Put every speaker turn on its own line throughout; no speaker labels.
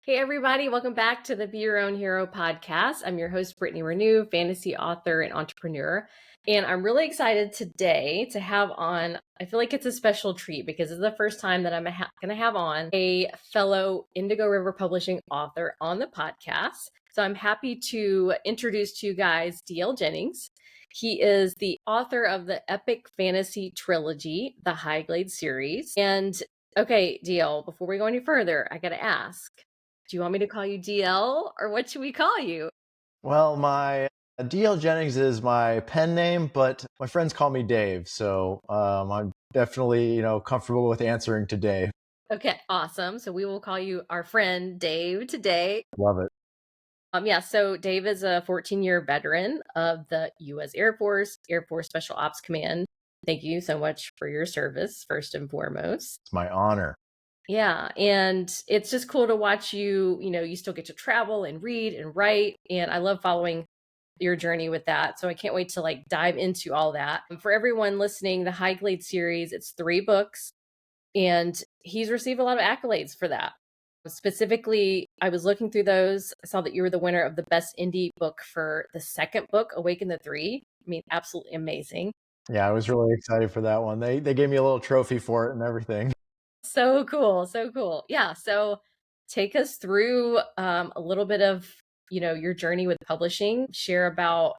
Hey, everybody, welcome back to the Be Your Own Hero podcast. I'm your host, Brittany Ranew, fantasy author and entrepreneur. And I'm really excited today to have on, I feel like it's a special treat because it's the first time that I'm going to have on a fellow Indigo River Publishing author on the podcast. So I'm happy to introduce to you guys DL Jennings. He is the author of the epic fantasy trilogy, the Highglade Series. And okay, DL, before we go any further, I got to ask. Do you want me to call you DL or what should we call you?
Well, my DL Jennings is my pen name, but my friends call me Dave. So I'm definitely, comfortable with answering to Dave.
Okay, awesome. So we will call you our friend Dave today.
Love it.
So Dave is a 14-year veteran of the U.S. Air Force Special Ops Command. Thank you so much for your service, first and foremost.
It's my honor.
Yeah, and it's just cool to watch you, you still get to travel and read and write, and I love following your journey with that. So I can't wait to dive into all that. For everyone listening, the Highglade series, it's 3 books, and he's received a lot of accolades for that. Specifically, I was looking through those. I saw that you were the winner of the best indie book for the second book, Awaken the Three. I mean, absolutely amazing.
Yeah, I was really excited for that one. They gave me a little trophy for it and everything.
So cool. So cool. Yeah. So take us through a little bit of, your journey with publishing. Share about,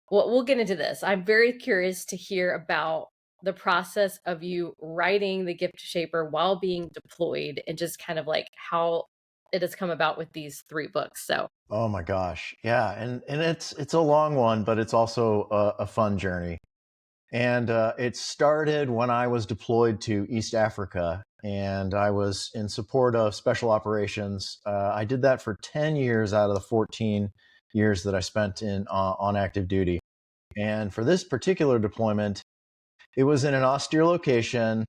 well, we'll get into this. I'm very curious to hear about the process of you writing the Gift Shaper while being deployed and just kind of how it has come about with these 3 books. So,
Oh my gosh. Yeah. And it's a long one, but it's also a fun journey. And it started when I was deployed to East Africa, and I was in support of special operations. I did that for 10 years out of the 14 years that I spent on active duty. And for this particular deployment, it was in an austere location.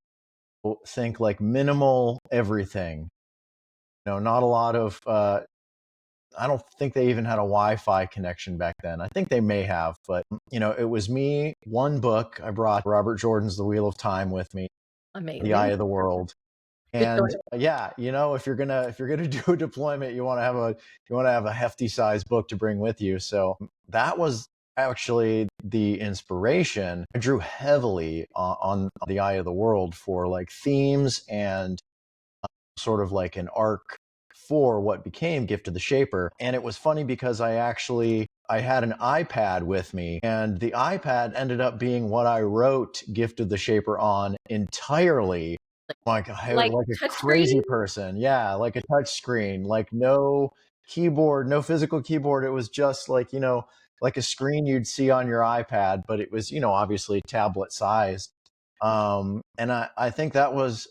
Think like minimal everything. Not a lot of. I don't think they even had a Wi-Fi connection back then. I think they may have, but it was me, one book. I brought Robert Jordan's The Wheel of Time with me,
amazing.
The Eye of the World. And yeah, if you're gonna do a deployment, you want to have a hefty sized book to bring with you. So that was actually the inspiration. I drew heavily on The Eye of the World for themes and sort of like an arc for what became Gift of the Shaper. And it was funny because I had an iPad with me, and the iPad ended up being what I wrote Gift of the Shaper on entirely. Like I was like a crazy person. Yeah, like a touch screen, like no keyboard, no physical keyboard. It was just like a screen you'd see on your iPad, but it was, obviously tablet sized. And I think that was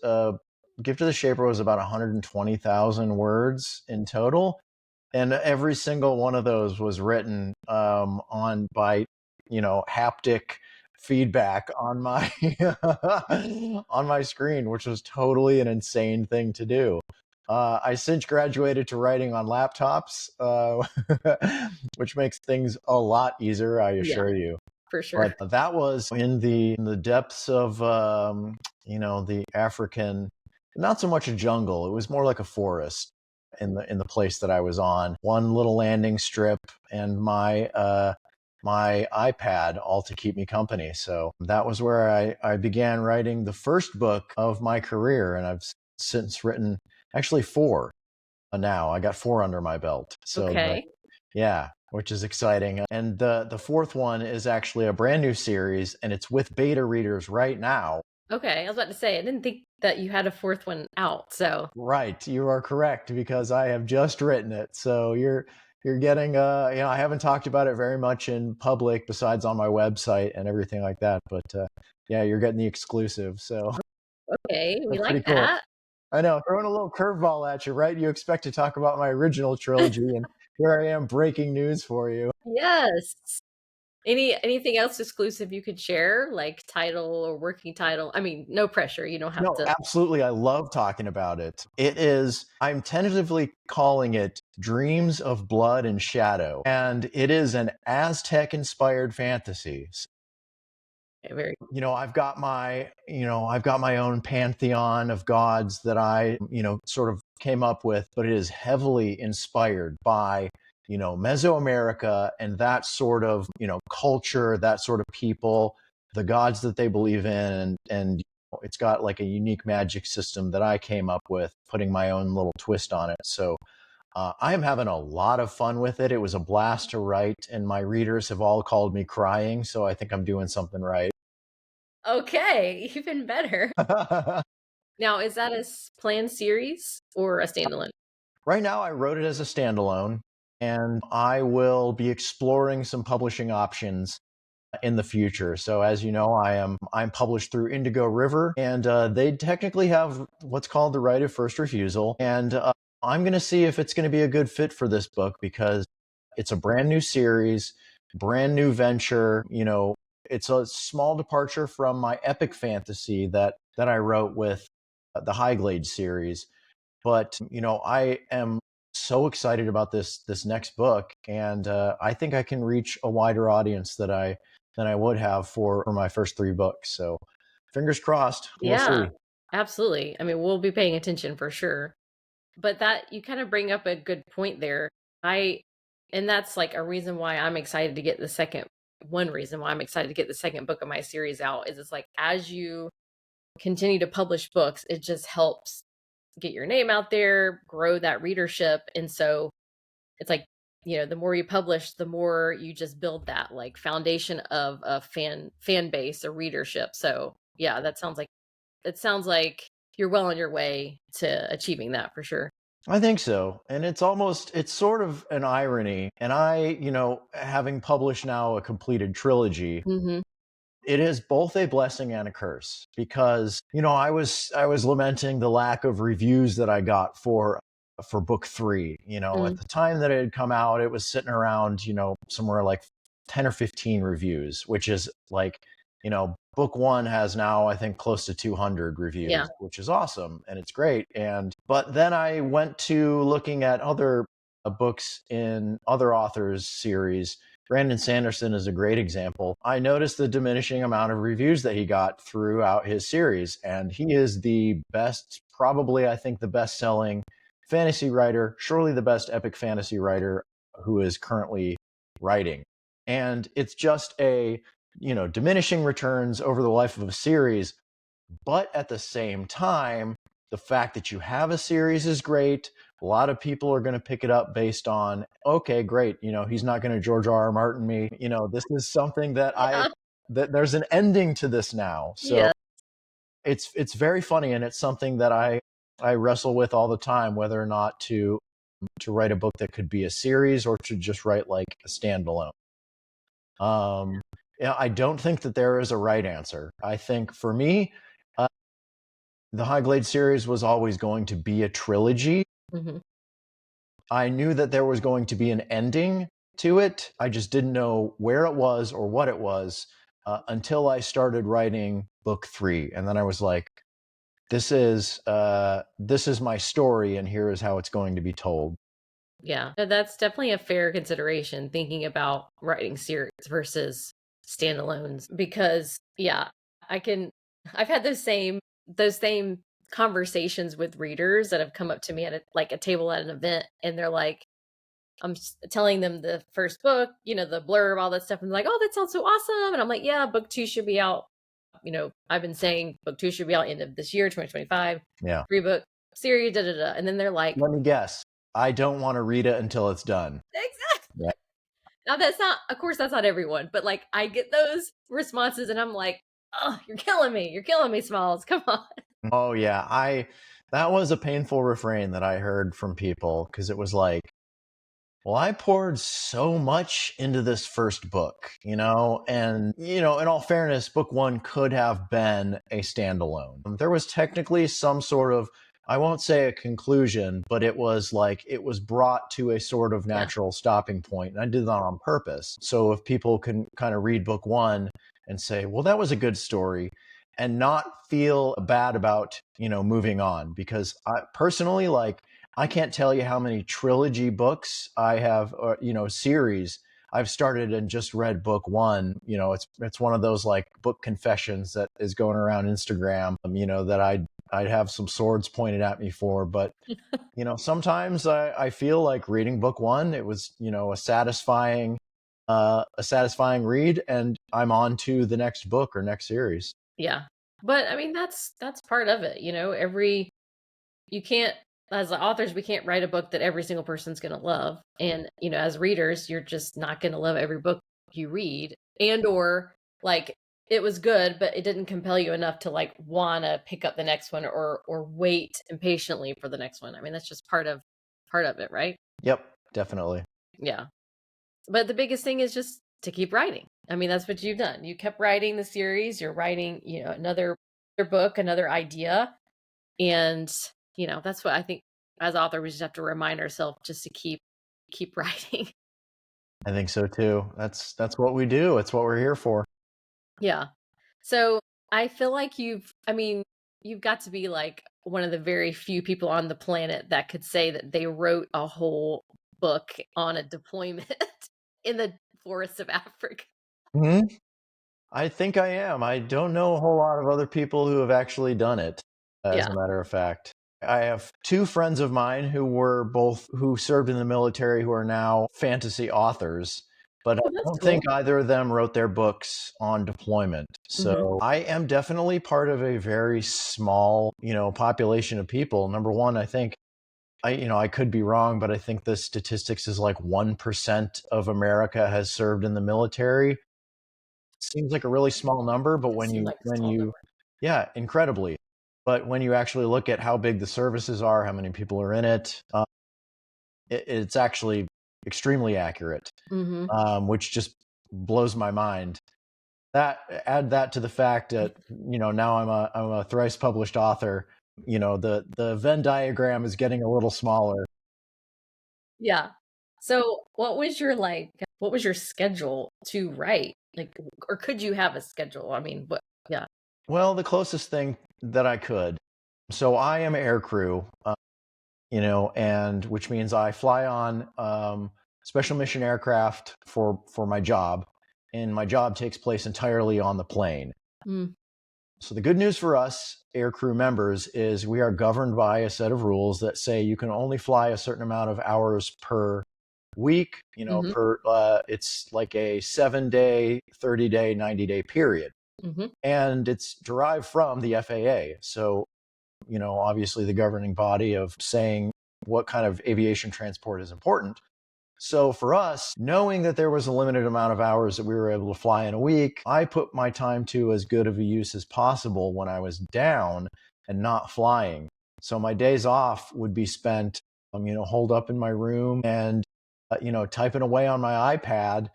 Gift of the Shaper was about 120,000 words in total. And every single one of those was written by haptic feedback on my on my screen, which was totally an insane thing to do. I since graduated to writing on laptops, which makes things a lot easier, I assure you.
For sure.
But that was in the depths of the African, not so much a jungle. It was more like a forest in the place that I was on. One little landing strip and my iPad, all to keep me company. So that was where I began writing the first book of my career, and I've since written actually 4 now. I got 4 under my belt. So
okay.
Yeah, which is exciting. And the 4th one is actually a brand new series, and it's with beta readers right now.
Okay, I was about to say, I didn't think that you had a 4th one out, so.
Right, you are correct, because I have just written it. So you're getting, I haven't talked about it very much in public besides on my website and everything like that. But yeah, you're getting the exclusive. So
okay, we like
cool.
that.
I know, throwing a little curveball at you, right? You expect to talk about my original trilogy, and here I am breaking news for you.
Yes. Anything else exclusive you could share, like title or working title? I mean, no pressure. You don't have to.
Absolutely. I love talking about it. I'm tentatively calling it Dreams of Blood and Shadow. And it is an Aztec inspired fantasy.
Very.
I've got my own pantheon of gods that I, sort of came up with, but it is heavily inspired by, Mesoamerica and that sort of, culture, that sort of people, the gods that they believe in. And it's got like a unique magic system that I came up with, putting my own little twist on it. So I am having a lot of fun with it. It was a blast to write, and my readers have all called me crying. So I think I'm doing something right.
Okay, even better. Now, is that a planned series or a standalone?
Right now, I wrote it as a standalone, and I will be exploring some publishing options in the future. So, as you know, I'm published through Indigo River, and they technically have what's called the right of first refusal. And I'm going to see if it's going to be a good fit for this book, because it's a brand new series, brand new venture. It's a small departure from my epic fantasy that I wrote with the Highglade series. But I am so excited about this next book, and I think I can reach a wider audience than I would have for my first 3 books. So fingers crossed. We'll
Yeah,
see.
absolutely. I mean, we'll be paying attention for sure. But that you kind of bring up a good point there. And that's like a reason why I'm excited to get the second one reason why I'm excited to get the second book of my series out is it's like as you continue to publish books, it just helps get your name out there, grow that readership. And so it's like, the more you publish, the more you just build that like foundation of a fan base or readership. So yeah, it sounds like you're well on your way to achieving that for sure.
I think so. And it's sort of an irony. And having published now a completed trilogy,
Mm-hmm.
it is both a blessing and a curse, because I was lamenting the lack of reviews that I got for book 3. At the time that it had come out, it was sitting around somewhere like 10 or 15 reviews, which is like, book 1 has now I think close to 200 reviews.
Yeah.
Which is awesome, and it's great. But then I went to looking at other books in other authors' series. Brandon Sanderson is a great example. I noticed the diminishing amount of reviews that he got throughout his series, and he is the best, probably I think the best-selling fantasy writer, surely the best epic fantasy writer who is currently writing. And it's just a, diminishing returns over the life of a series, but at the same time, the fact that you have a series is great. A lot of people are going to pick it up based on, okay, great. He's not going to George R. R. Martin me. This is something that
Yeah.
that there's an ending to this now. So
Yeah.
it's very funny, and it's something that I wrestle with all the time, whether or not to write a book that could be a series or to just write like a standalone. I don't think that there is a right answer. I think for me, the Highglade series was always going to be a trilogy.
Mm-hmm.
I knew that there was going to be an ending to it. I just didn't know where it was or what it was until I started writing book 3. And then I was like, this is my story, and here is how it's going to be told.
Yeah. No, that's definitely a fair consideration thinking about writing series versus standalones because yeah, I've had those same conversations with readers that have come up to me at a table at an event and they're like telling them the first book, the blurb, all that stuff, and they're like, "Oh, that sounds so awesome." And I'm like, "Yeah, book 2 should be out. I've been saying book 2 should be out end of this year, 2025.
Yeah.
3-book series, da da da." And then they're like,
Let me guess. I don't want to read it until it's done.
"Exactly."
Yeah.
Now of course, that's not everyone, but like I get those responses, and I'm like, "Oh, you're killing me! You're killing me, Smalls. Come on."
Oh yeah, that was a painful refrain that I heard from people, because it was like, well, I poured so much into this first book, and, in all fairness, book 1 could have been a standalone. There was technically some sort of, I won't say a conclusion, but it was brought to a sort of natural stopping point. And I did that on purpose. So if people can kind of read book 1 and say, well, that was a good story, and not feel bad about, moving on, because I personally, I can't tell you how many trilogy books I have, or, series I've started and just read book 1. It's one of those like book confessions that is going around Instagram, that I'd have some swords pointed at me for. But sometimes I feel like reading book one, it was a satisfying read, and I'm on to the next book or next series.
Yeah. But I mean, that's part of it. You can't, as authors, we can't write a book that every single person's going to love. And, as readers, you're just not going to love every book you read, or like it was good, but it didn't compel you enough to like want to pick up the next one or wait impatiently for the next one. I mean, that's just part of it, right?
Yep, definitely.
Yeah. But the biggest thing is just to keep writing. I mean, that's what you've done. You kept writing the series, you're writing, another book, another idea. And, that's what I think as author, we just have to remind ourselves just to keep writing.
I think so too. That's what we do. It's what we're here for.
Yeah. So I feel like you've got to be like one of the very few people on the planet that could say that they wrote a whole book on a deployment in the forests of Africa.
Mm-hmm. I think I am. I don't know a whole lot of other people who have actually done it, as a matter of fact. I have two friends of mine who served in the military who are now fantasy authors, but I don't think either of them wrote their books on deployment. So I am definitely part of a very small, population of people. Number one, I think I could be wrong, but I think the statistics is like 1% of America has served in the military. Seems like a really small number, but yeah, incredibly. But when you actually look at how big the services are, how many people are in it, it's actually extremely accurate, which just blows my mind. Add that to the fact that now I'm a thrice published author. The Venn diagram is getting a little smaller.
Yeah. So what was your schedule to write? Like, or could you have a schedule? I mean, yeah.
Well, the closest thing that I could. So I am aircrew, and which means I fly on special mission aircraft for my job, and my job takes place entirely on the plane. So the good news for us aircrew members is we are governed by a set of rules that say you can only fly a certain amount of hours per week, it's like a 7-day, 30-day, 90-day period. And it's derived from the FAA. So, obviously the governing body of saying what kind of aviation transport is important. So for us, knowing that there was a limited amount of hours that we were able to fly in a week, I put my time to as good of a use as possible when I was down and not flying. So my days off would be spent, holed up in my room and, typing away on my iPad,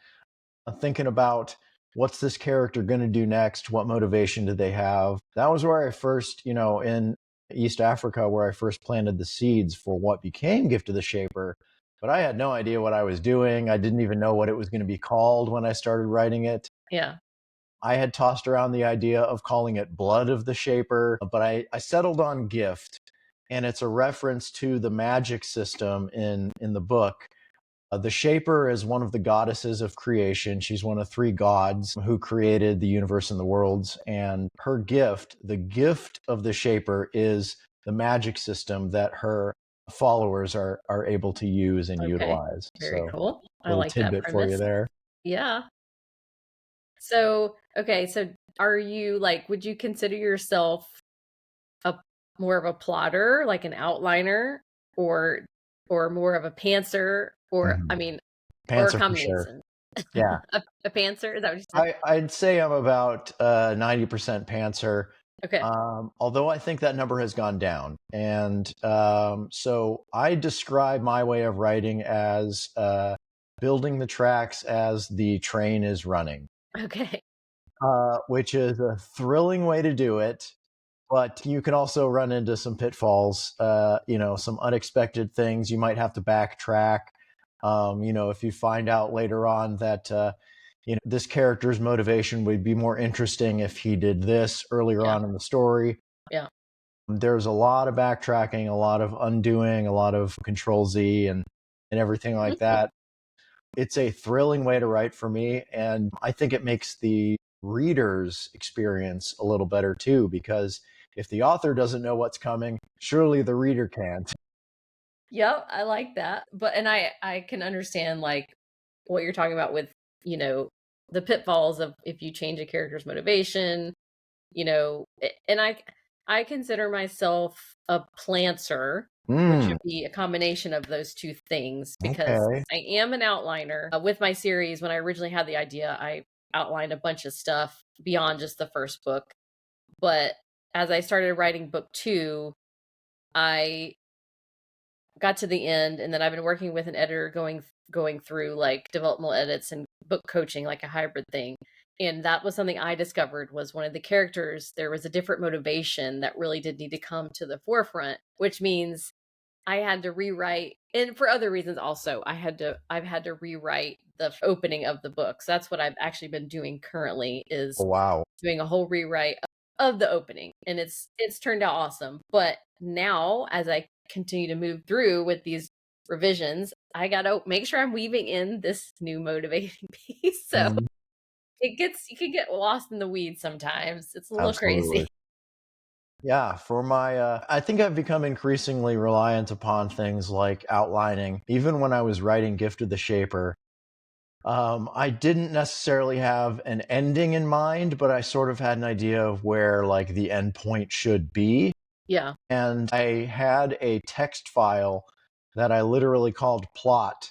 thinking about what's this character going to do next? What motivation do they have? That was where I first, in East Africa, where I first planted the seeds for what became Gift of the Shaper. But I had no idea what I was doing. I didn't even know what it was going to be called when I started writing it.
Yeah.
I had tossed around the idea of calling it Blood of the Shaper, but I settled on Gift. And it's a reference to the magic system in the book. The Shaper is one of the goddesses of creation. She's one of 3 gods who created the universe and the worlds. And her gift, the gift of the Shaper, is the magic system that her followers are able to use and utilize.
Very cool. I
little
like that
tidbit for you there.
Yeah. So, okay. So are you would you consider yourself more of a plotter, like an outliner, or more of a pantser, or I mean, or a
Pantser for sure.
combination?
Yeah.
a pantser? Is that what you said?
I'd say I'm about 90% pantser.
Okay.
Although I think that number has gone down. And so I describe my way of writing as building the tracks as the train is running.
Okay.
Which is a thrilling way to do it. But you can also run into some pitfalls, some unexpected things. You might have to backtrack. If you find out later on that, this character's motivation would be more interesting if he did this earlier on in the story.
Yeah.
There's a lot of backtracking, a lot of undoing, a lot of Control Z and everything like that. It's a thrilling way to write for me. And I think it makes the reader's experience a little better too, because if the author doesn't know what's coming, surely the reader can't.
Yep, I like that. But and I can understand like what you're talking about with, the pitfalls of if you change a character's motivation, and I consider myself a planter, which
Mm,
would be a combination of those two things because
okay.
I am an outliner. With my series, when I originally had the idea, I outlined a bunch of stuff beyond just the first book. But as I started writing book 2, I got to the end, and then I've been working with an editor going through like developmental edits and book coaching, like a hybrid thing. And that was something I discovered was one of the characters, there was a different motivation that really did need to come to the forefront, which means I had to rewrite, and for other reasons also, I've had to rewrite the opening of the book. So that's what I've actually been doing currently,
Oh,
is
wow.
doing a whole rewrite of the opening, and it's turned out awesome. But now as I continue to move through with these revisions, I got to make sure I'm weaving in this new motivating piece. So
Mm,
you can get lost in the weeds sometimes. It's a little
absolutely.
crazy.
Yeah, for my, I think I've become increasingly reliant upon things like outlining. Even when I was writing Gift of the Shaper, I didn't necessarily have an ending in mind, but I sort of had an idea of where like the end point should be.
Yeah.
And I had a text file that I literally called plot,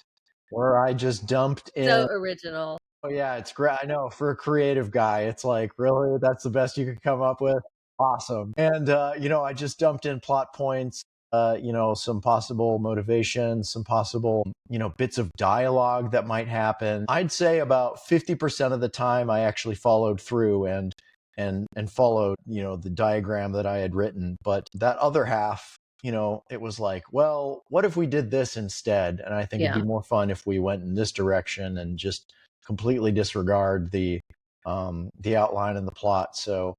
where I just dumped
So
in.
original.
Oh yeah, it's great. I know, for a creative guy, it's like, really, that's the best you could come up with? Awesome. And I just dumped in plot points, some possible motivations, some possible, bits of dialogue that might happen. I'd say about 50% of the time I actually followed through and followed, the diagram that I had written. But that other half, it was like, well, what if we did this instead? And I think it'd be
Yeah.
more fun if we went in this direction and just completely disregard the outline and the plot. So,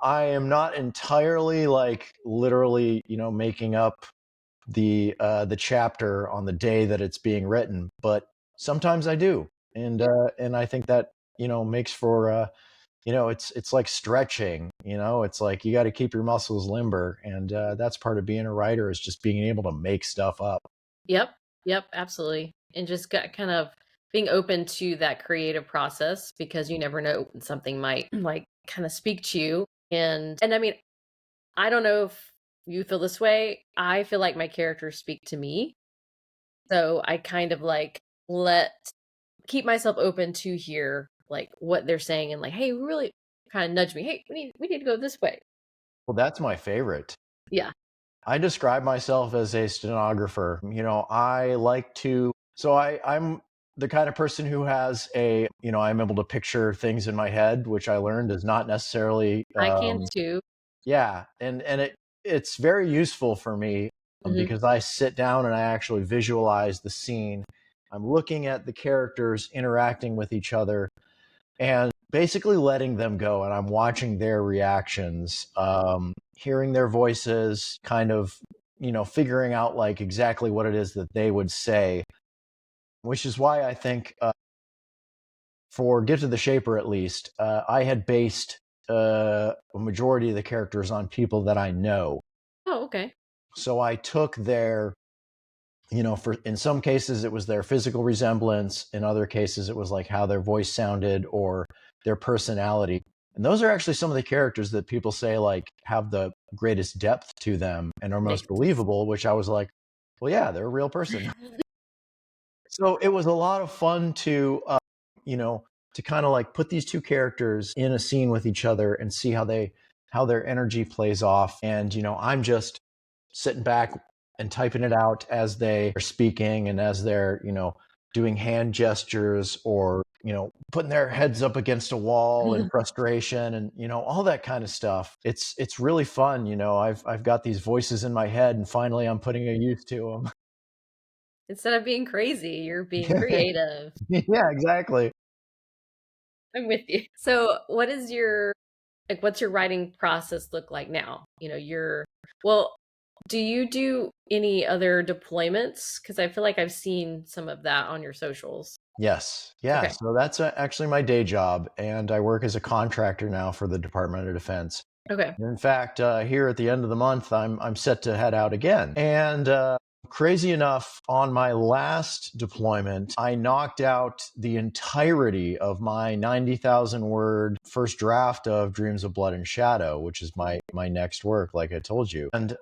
I am not entirely like literally, making up the chapter on the day that it's being written, but sometimes I do, and I think that makes for it's like stretching. It's like you got to keep your muscles limber, and that's part of being a writer, is just being able to make stuff up.
Yep. Yep, absolutely. And just got kind of being open to that creative process, because you never know when something might like kind of speak to you. And I mean, I don't know if you feel this way. I feel like my characters speak to me. So I kind of like let keep myself open to hear like what they're saying, and like, hey, really kind of nudge me. Hey, we need to go this way.
Well, that's my favorite.
Yeah.
I describe myself as a stenographer. I like to, so I'm the kind of person who has I'm able to picture things in my head, which I learned is not necessarily,
I can too.
yeah. And it's very useful for me,
Hmm.
because I sit down and I actually visualize the scene. I'm looking at the characters interacting with each other and basically letting them go, and I'm watching their reactions, hearing their voices, kind of figuring out like exactly what it is that they would say, which is why I think, for Gift of the Shaper at least, I had based a majority of the characters on people that I know.
Oh, okay.
So I took their, for in some cases it was their physical resemblance, in other cases it was like how their voice sounded or their personality. And those are actually some of the characters that people say like have the greatest depth to them and are most
Nice.
believable, which I was like, well, yeah, they're a real person. So it was a lot of fun to, you know, to kind of like put these two characters in a scene with each other and see how their energy plays off. And, I'm just sitting back and typing it out as they are speaking and as they're, doing hand gestures or, putting their heads up against a wall in frustration and, all that kind of stuff. It's really fun. I've got these voices in my head and finally I'm putting a use to them.
Instead of being crazy, you're being creative.
Yeah, exactly.
I'm with you. So, what's your writing process look like now? Well, do you do any other deployments? Because I feel like I've seen some of that on your socials.
Yes. Yeah.
Okay.
So that's actually my day job. And I work as a contractor now for the Department of Defense.
Okay.
In fact, here at the end of the month, I'm set to head out again. And crazy enough, on my last deployment, I knocked out the entirety of my 90,000 word first draft of Dreams of Blood and Shadow, which is my next work, like I told you. And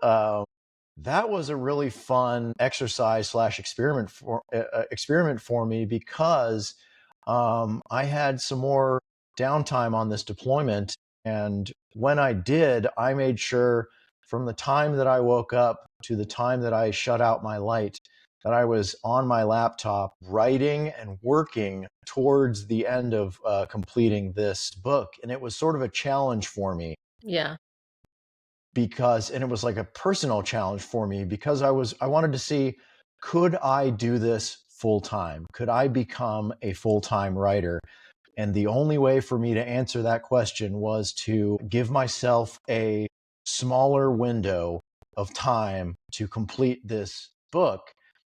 that was a really fun exercise slash experiment for me, because I had some more downtime on this deployment. And when I did, I made sure from the time that I woke up to the time that I shut out my light, that I was on my laptop writing and working towards the end of completing this book. And it was sort of a challenge for me,
Yeah.
and it was like a personal challenge for me, because I wanted to see, could I do this full time? Could I become a full-time writer? And the only way for me to answer that question was to give myself a smaller window of time to complete this book.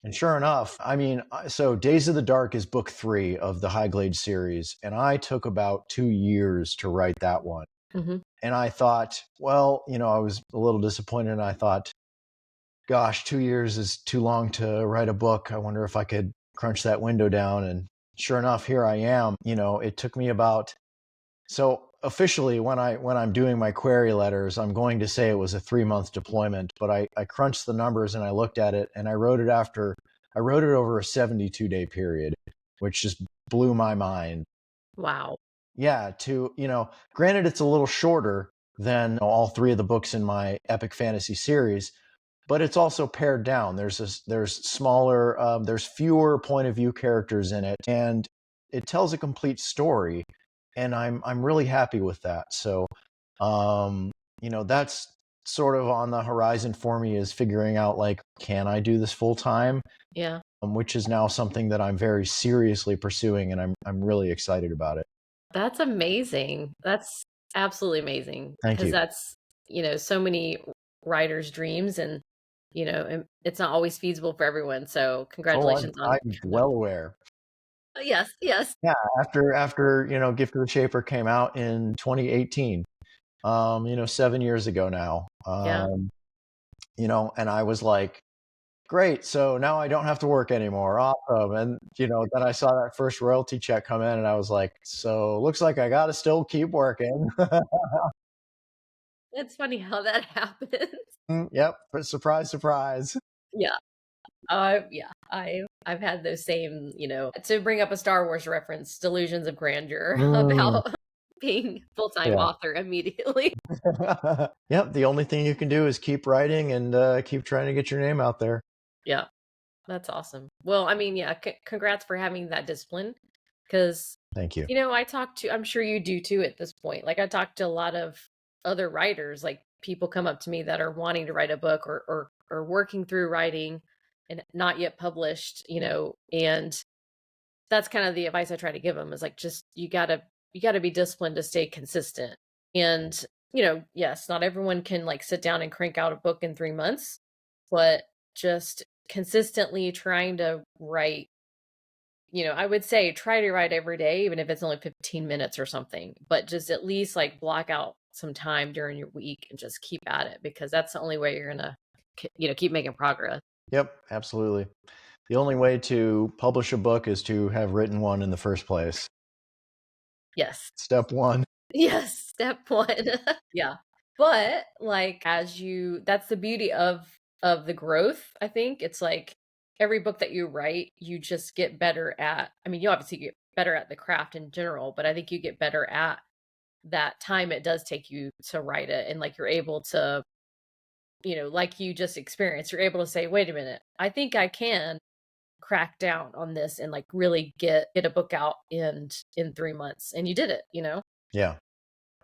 And sure enough, I mean, so Days of the Dark is book 3 of the Highglade series, and I took about 2 years to write that one.
Mm-hmm.
And I thought, well, I was a little disappointed, and I thought, gosh, 2 years is too long to write a book. I wonder if I could crunch that window down. And sure enough, here I am. It took me about, so officially when I'm doing my query letters, I'm going to say it was a 3-month deployment, but I crunched the numbers and I looked at it, and I wrote it over a 72-day period, which just blew my mind.
Wow.
Yeah, granted, it's a little shorter than all 3 of the books in my epic fantasy series, but it's also pared down. There's smaller, there's fewer point of view characters in it, and it tells a complete story, and I'm really happy with that. So, that's sort of on the horizon for me, is figuring out, like, can I do this full time?
Yeah.
Which is now something that I'm very seriously pursuing, and I'm really excited about it.
That's amazing. That's absolutely amazing,
Thank
because
you.
that's, so many writers' dreams, and it's not always feasible for everyone. So
Oh,
congratulations on
I'm well aware.
yes, yes.
Yeah, after Gift of the Shaper came out in 2018, 7 years ago now.
Yeah.
And I was like, great, so now I don't have to work anymore. Awesome. And then I saw that first royalty check come in, and I was like, so looks like I gotta still keep working.
It's funny how that happens.
Yep, surprise, surprise.
Yeah. Yeah. I've had those same, to bring up a Star Wars reference, delusions of grandeur
Mm,
about being full-time
yeah.
author immediately.
Yep, the only thing you can do is keep writing and keep trying to get your name out there.
Yeah. That's awesome. Well, I mean, yeah, congrats for having that discipline, because,
Thank you.
I'm sure you do too at this point. Like, I talk to a lot of other writers, like people come up to me that are wanting to write a book, or working through writing and not yet published, and that's kind of the advice I try to give them, is like, just, you gotta be disciplined to stay consistent. And, yes, not everyone can like sit down and crank out a book in 3 months, but just consistently trying to write, I would say try to write every day, even if it's only 15 minutes or something, but just at least like block out some time during your week and just keep at it, because that's the only way you're gonna, keep making progress.
Yep, absolutely. The only way to publish a book is to have written one in the first place.
Yes.
Step 1.
Yes. Step one. Yeah. But like, that's the beauty of the growth. I think it's like every book that you write, you just get better at. I mean, you obviously get better at the craft in general, but I think you get better at that time it does take you to write it. And like, you're able to, like you just experienced, you're able to say, wait a minute, I think I can crack down on this and like really get a book out in 3 months. And you did it.
Yeah.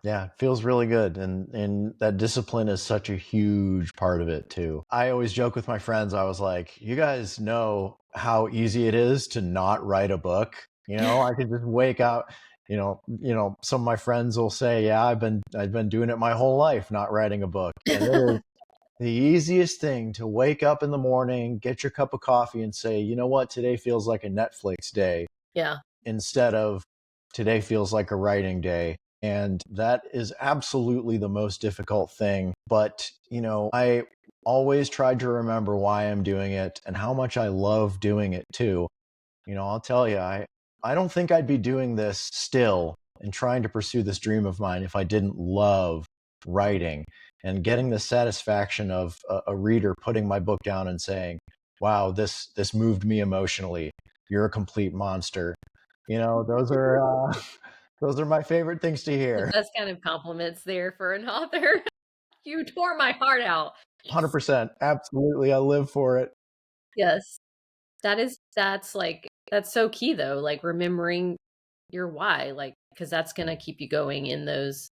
Yeah, it feels really good. And that discipline is such a huge part of it too. I always joke with my friends, I was like, you guys know how easy it is to not write a book. I could just wake up, some of my friends will say, yeah, I've been doing it my whole life, not writing a book. And it is the easiest thing to wake up in the morning, get your cup of coffee and say, you know what, today feels like a Netflix day
Yeah.
instead of today feels like a writing day. And that is absolutely the most difficult thing. But, I always tried to remember why I'm doing it and how much I love doing it too. I'll tell you, I don't think I'd be doing this still and trying to pursue this dream of mine if I didn't love writing and getting the satisfaction of a reader putting my book down and saying, wow, this moved me emotionally. You're a complete monster. Those are those are my favorite things to
The
hear.
best kind of compliments there for an author. You tore my heart out. Yes.
100%. Absolutely. I live for it.
Yes. That's so key though, like remembering your why, like, because that's gonna keep you going in those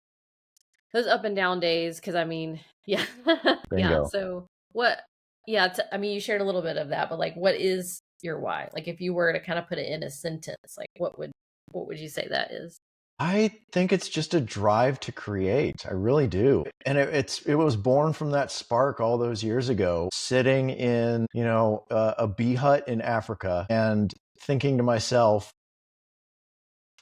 up and down days. Because I mean, yeah, yeah.
Bingo.
So what? Yeah, I mean, you shared a little bit of that, but like, what is your why? Like, if you were to kind of put it in a sentence, like, what would you say that is?
I think it's just a drive to create. I really do. And it was born from that spark all those years ago, sitting in, a bee hut in Africa and thinking to myself,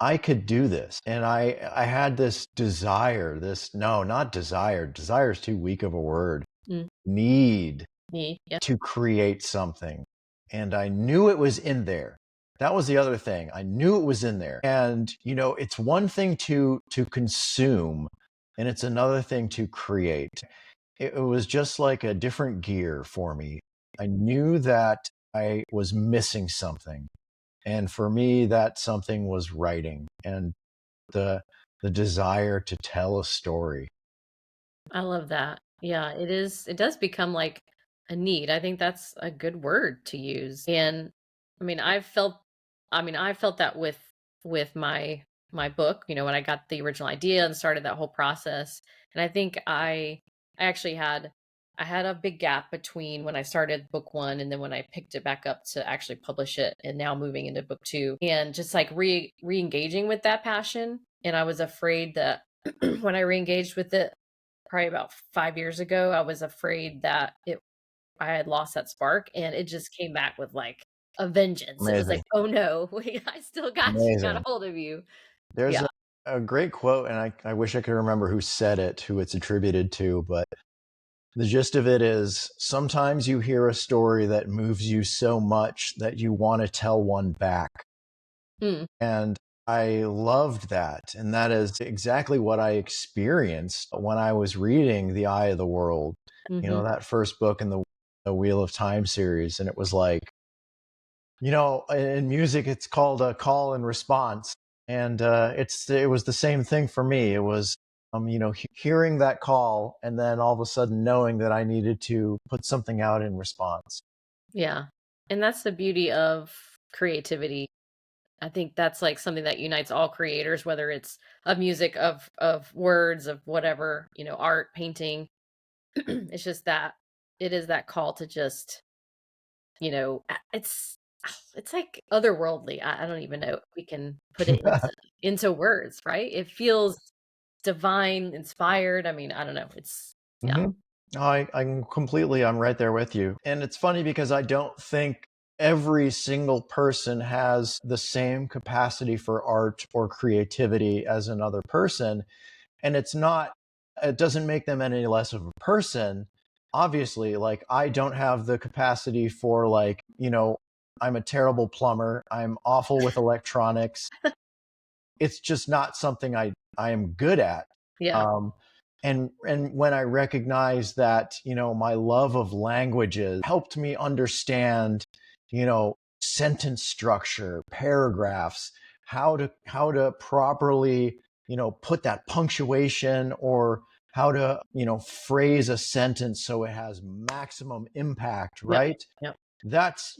I could do this. And I had this desire, no, not desire. Desire is too weak of a word.
Mm,
Need
me, yeah.
to create something. And I knew it was in there. That was the other thing. I knew it was in there. And, it's one thing to consume and it's another thing to create. It was just like a different gear for me. I knew that I was missing something. And for me, that something was writing and the desire to tell a story.
I love that. Yeah, it is. It does become like a need. I think that's a good word to use. And I mean, I felt that with my book, when I got the original idea and started that whole process. And I think I actually had a big gap between when I started book 1 and then when I picked it back up to actually publish it and now moving into book 2 and just like re-engaging with that passion. And I was afraid that when I re-engaged with it probably about 5 years ago, I was afraid that I had lost that spark, and it just came back with, like, a vengeance. It was like,
Amazing.
"Oh, no. Wait, I still got a
Amazing.
hold of you."
There's
Yeah.
a great quote, and I wish I could remember who said it, who it's attributed to, but the gist of it is sometimes you hear a story that moves you so much that you want to tell one back.
Mm,
And I loved that. And that is exactly what I experienced when I was reading The Eye of the World,
mhm.
that first book in the Wheel of Time series. And it was like, in music, it's called a call and response. And it was the same thing for me. It was, hearing that call and then all of a sudden knowing that I needed to put something out in response.
Yeah. And that's the beauty of creativity. I think that's, like, something that unites all creators, whether it's of music, of words, of whatever, art, painting. It's just that it is that call to just it's like otherworldly. I don't even know if we can put it into words, right? It feels divine, inspired. I mean, I don't know. It's yeah.
hmm I'm right there with you. And it's funny because I don't think every single person has the same capacity for art or creativity as another person. And it doesn't make them any less of a person. Obviously, like I don't have the capacity for I'm a terrible plumber. I'm awful with electronics. It's just not something I am good at.
Yeah.
Um, and when I recognized that, my love of languages helped me understand, sentence structure, paragraphs, how to properly, put that punctuation or how to, phrase a sentence so it has maximum impact,
Yep.
right?
Yep.
That's,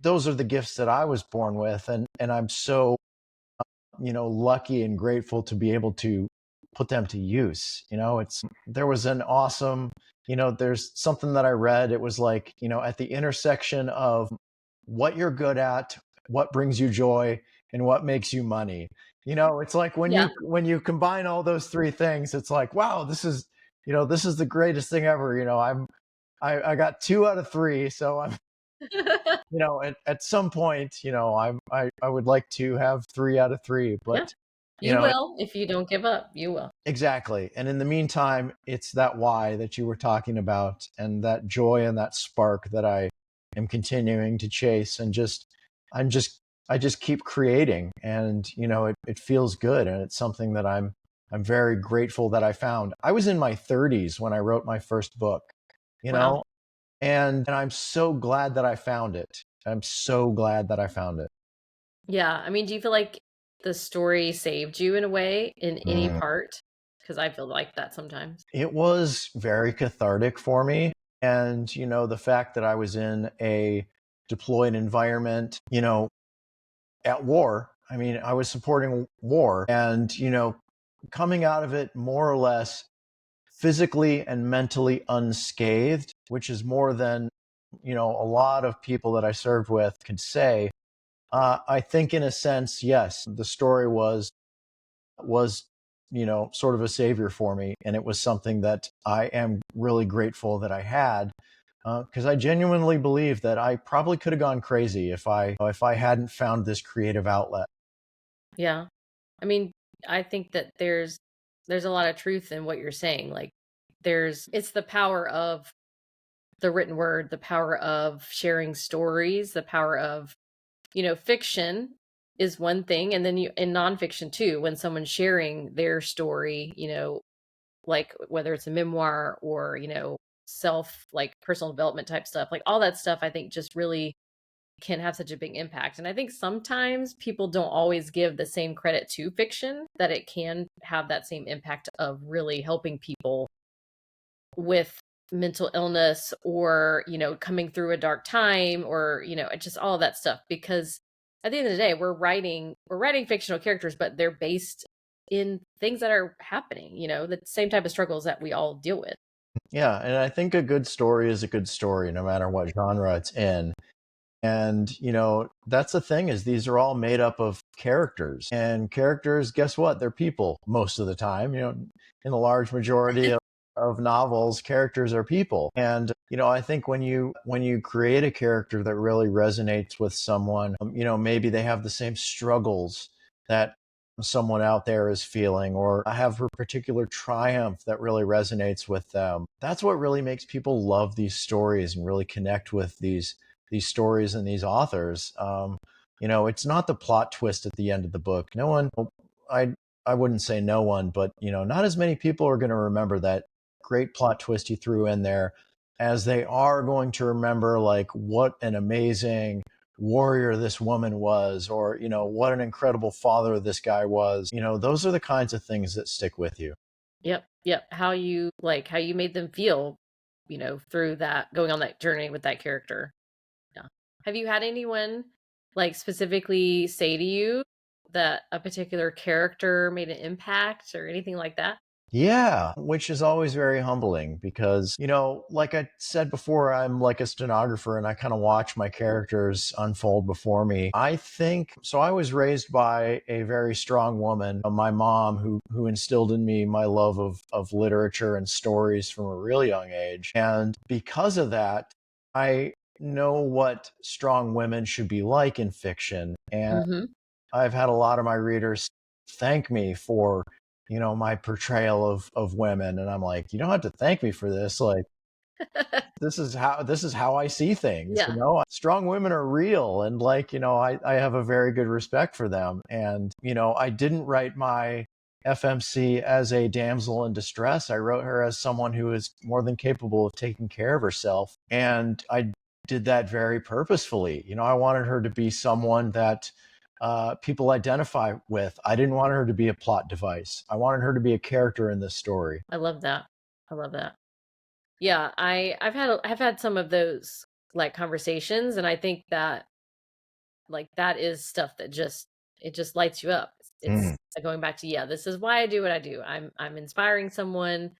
those are the gifts that I was born with. And I'm so lucky and grateful to be able to put them to use. There was an awesome, there's something that I read. It was like, at the intersection of what you're good at, what brings you joy, and what makes you money. It's like when
Yeah.
you combine all those three things, it's like, wow, this is the greatest thing ever. I got 2 out of 3, so I'm at some point, I would like to have 3 out of 3,
Yeah.
but
You will. If you don't give up, you will.
Exactly. And in the meantime, it's that why that you were talking about, and that joy and that spark that I am continuing to chase, and I'm just I just keep creating, and it feels good, and it's something that I'm very grateful that I found. I was in my 30s when I wrote my first book,
Wow.
and I'm so glad that I found it. I'm so glad that I found it.
Yeah. I mean, do you feel like the story saved you in a way in any
Mm.
part? Because I feel like that sometimes.
It was very cathartic for me. And, the fact that I was in a deployed environment, at war, I mean, I was supporting war, and, coming out of it more or less physically and mentally unscathed, which is more than, a lot of people that I served with could say. I think in a sense, yes, the story was sort of a savior for me, and it was something that I am really grateful that I had, because I genuinely believe that I probably could have gone crazy if I hadn't found this creative outlet.
Yeah. I mean, I think that there's a lot of truth in what you're saying. Like it's the power of the written word, the power of sharing stories, the power of, fiction is one thing. And then in nonfiction too, when someone's sharing their story, like whether it's a memoir or, like personal development type stuff, like all that stuff, I think just really can have such a big impact. And I think sometimes people don't always give the same credit to fiction, that it can have that same impact of really helping people with mental illness or, coming through a dark time or, just all of that stuff. Because at the end of the day, we're writing fictional characters, but they're based in things that are happening, the same type of struggles that we all deal with.
Yeah, and I think a good story is a good story, no matter what genre it's in. And, that's the thing, is these are all made up of characters. And characters, guess what? They're people most of the time. In the large majority of novels, characters are people. And, I think when you create a character that really resonates with someone, maybe they have the same struggles that someone out there is feeling, or have a particular triumph that really resonates with them. That's what really makes people love these stories and really connect with these stories and these authors. It's not the plot twist at the end of the book. No one, I, I wouldn't say no one, but not as many people are going to remember that great plot twist you threw in there, as they are going to remember like what an amazing warrior this woman was, or what an incredible father this guy was. Those are the kinds of things that stick with you.
Yep. Yep. How you made them feel, through that, going on that journey with that character. Yeah. Have you had anyone like specifically say to you that a particular character made an impact or anything like that?
Yeah, which is always very humbling because, like I said before, I'm like a stenographer, and I kind of watch my characters unfold before me. I think so. I was raised by a very strong woman, my mom, who instilled in me my love of literature and stories from a real young age. And because of that, I know what strong women should be like in fiction. And
Mm-hmm.
I've had a lot of my readers thank me for, my portrayal of women. And I'm like, you don't have to thank me for this. Like, this is how I see things.
Yeah,
Strong women are real. And like, I have a very good respect for them. And, I didn't write my FMC as a damsel in distress. I wrote her as someone who is more than capable of taking care of herself. And I did that very purposefully. I wanted her to be someone that people identify with. I didn't want her to be a plot device. I wanted her to be a character in this story.
I love that. I love that. Yeah, I've had some of those like conversations, and I think that like that is stuff that just lights you up. It's
Mm.
going back to, yeah, this is why I do what I do. I'm inspiring someone,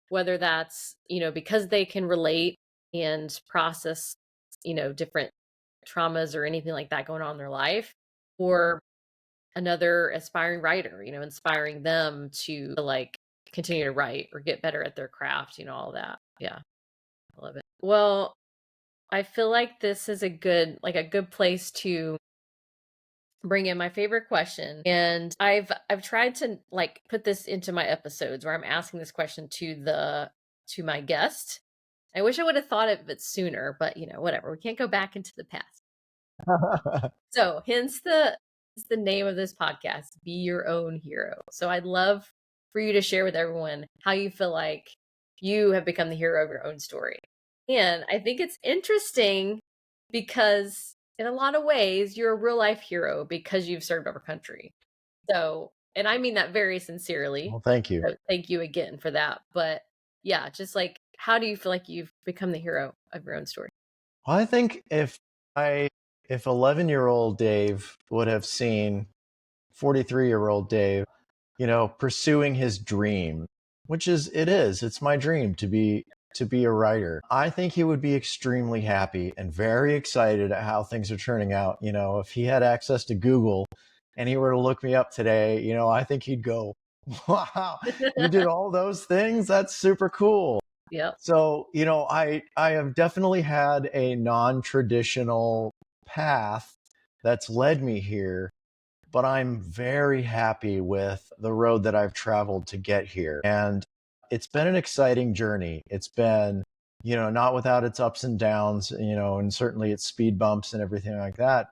whether that's, because they can relate and process, different traumas or anything like that going on in their life, or another aspiring writer, inspiring them to like continue to write or get better at their craft, all that. Yeah, I love it. Well, I feel like this is a good place to bring in my favorite question. And I've tried to like put this into my episodes where I'm asking this question to my guest. I wish I would have thought of it sooner, but whatever. We can't go back into the past. So, hence the name of this podcast, Be Your Own Hero. So, I'd love for you to share with everyone how you feel like you have become the hero of your own story. And I think it's interesting because in a lot of ways, you're a real life hero because you've served our country. So, and I mean that very sincerely.
Well, thank you.
So thank you again for that. But yeah, just like, how do you feel like you've become the hero of your own story?
Well, I think if 11-year-old Dave would have seen 43-year-old Dave, pursuing his dream, which it's my dream to be a writer. I think he would be extremely happy and very excited at how things are turning out. If he had access to Google and he were to look me up today, I think he'd go, wow, you did all those things? That's super cool.
Yep.
So, I have definitely had a non-traditional path that's led me here, but I'm very happy with the road that I've traveled to get here. And it's been an exciting journey. It's been, not without its ups and downs, and certainly its speed bumps and everything like that.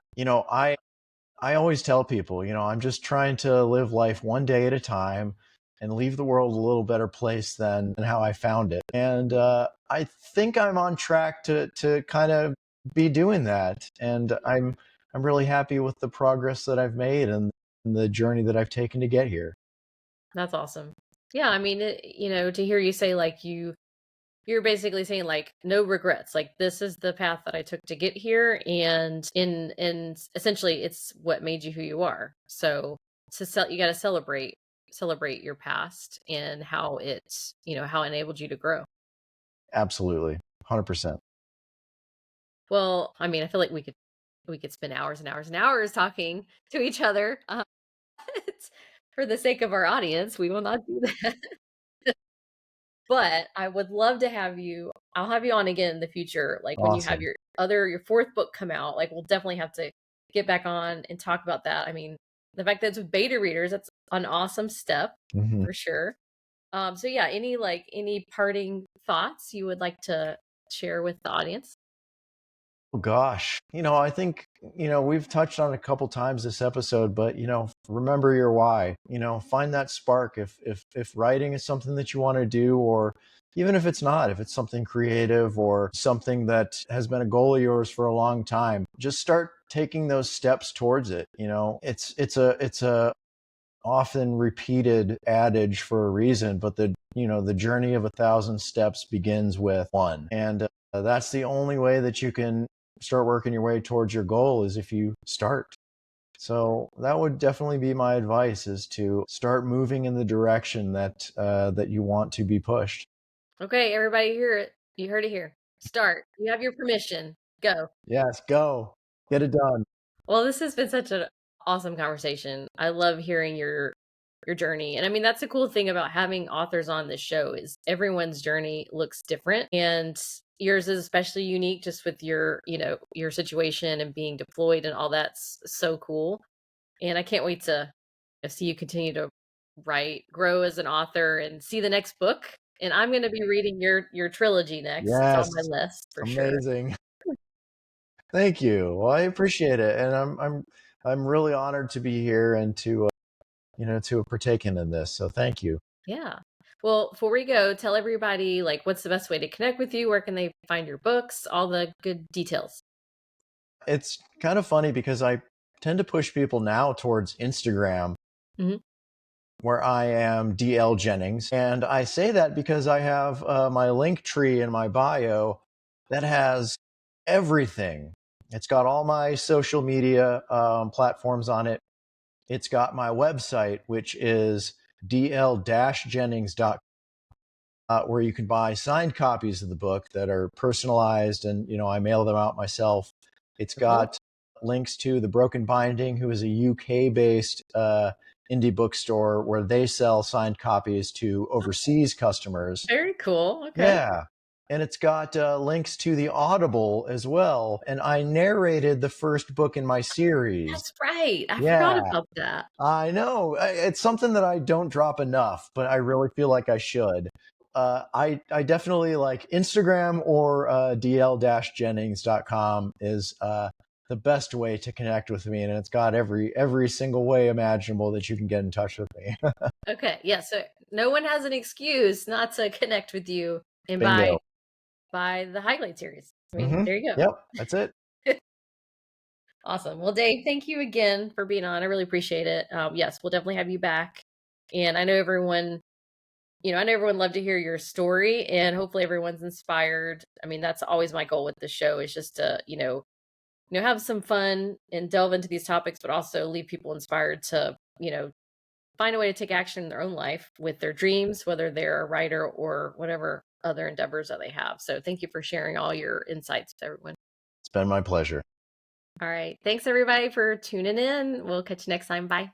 I always tell people, I'm just trying to live life one day at a time and leave the world a little better place than how I found it. And I think I'm on track to kind of be doing that. And I'm really happy with the progress that I've made and the journey that I've taken to get here.
That's awesome. Yeah, I mean, to hear you say like you're basically saying like no regrets. Like this is the path that I took to get here, and in essentially it's what made you who you are. So you got to celebrate your past and how how it enabled you to grow.
Absolutely. 100%.
Well, I mean, I feel like we could spend hours and hours and hours talking to each other. For the sake of our audience, we will not do that. But I would love to have you. I'll have you on again in the future, like when you have
Awesome.
your fourth book come out. Like we'll definitely have to get back on and talk about that. I mean, the fact that it's with beta readers, that's an awesome step
Mm-hmm.
for sure. So yeah, any parting thoughts you would like to share with the audience?
Oh gosh, I think, we've touched on it a couple times this episode, but, remember your why, find that spark. If writing is something that you want to do, or even if it's not, if it's something creative or something that has been a goal of yours for a long time, just start taking those steps towards it. It's a often repeated adage for a reason, but the journey of 1,000 steps begins with one. And that's the only way that you can start working your way towards your goal, is if you start. So that would definitely be my advice, is to start moving in the direction that that you want to be pushed.
Okay, everybody hear it. You heard it here. Start. You have your permission. Go.
Yes, go. Get it done.
Well, this has been such an awesome conversation. I love hearing your journey. And I mean, that's the cool thing about having authors on this show is everyone's journey looks different, and yours is especially unique just with your situation and being deployed and all that's so cool. And I can't wait to see you continue to write, grow as an author, and see the next book. And I'm going to be reading your trilogy next. It's on
Yes,
my list for sure.
amazing. Thank you. Well, I appreciate it, and I'm really honored to be here and to have partaken in this. So thank you.
Yeah. Well, before we go, tell everybody like what's the best way to connect with you? Where can they find your books? All the good details.
It's kind of funny because I tend to push people now towards Instagram,
Mhm.
where I am DL Jennings. And I say that because I have my link tree in my bio that has everything. It's got all my social media platforms on it. It's got my website, which is dl-jennings.com, where you can buy signed copies of the book that are personalized, and I mail them out myself. It's got links to The Broken Binding, who is a UK-based indie bookstore where they sell signed copies to overseas customers.
Very cool. Okay.
Yeah. and it's got links to the Audible as well. And I narrated the first book in my series.
That's right. I
Yeah.
forgot about that.
I know. It's something that I don't drop enough, but I really feel like I should. I definitely like Instagram or dl-jennings.com is the best way to connect with me, and it's got every single way imaginable that you can get in touch with me.
Okay. Yeah. So no one has an excuse not to connect with you and
Bingo.
buy the Highglade series. I mean, there you go.
Yep, that's it.
Awesome. Well, Dave, thank you again for being on. I really appreciate it. Yes, we'll definitely have you back. And I know everyone loved to hear your story, and hopefully everyone's inspired. I mean, that's always my goal with the show, is just to, have some fun and delve into these topics, but also leave people inspired to, find a way to take action in their own life with their dreams, whether they're a writer or whatever other endeavors that they have. So thank you for sharing all your insights with everyone.
It's been my pleasure.
All right. Thanks everybody for tuning in. We'll catch you next time. Bye.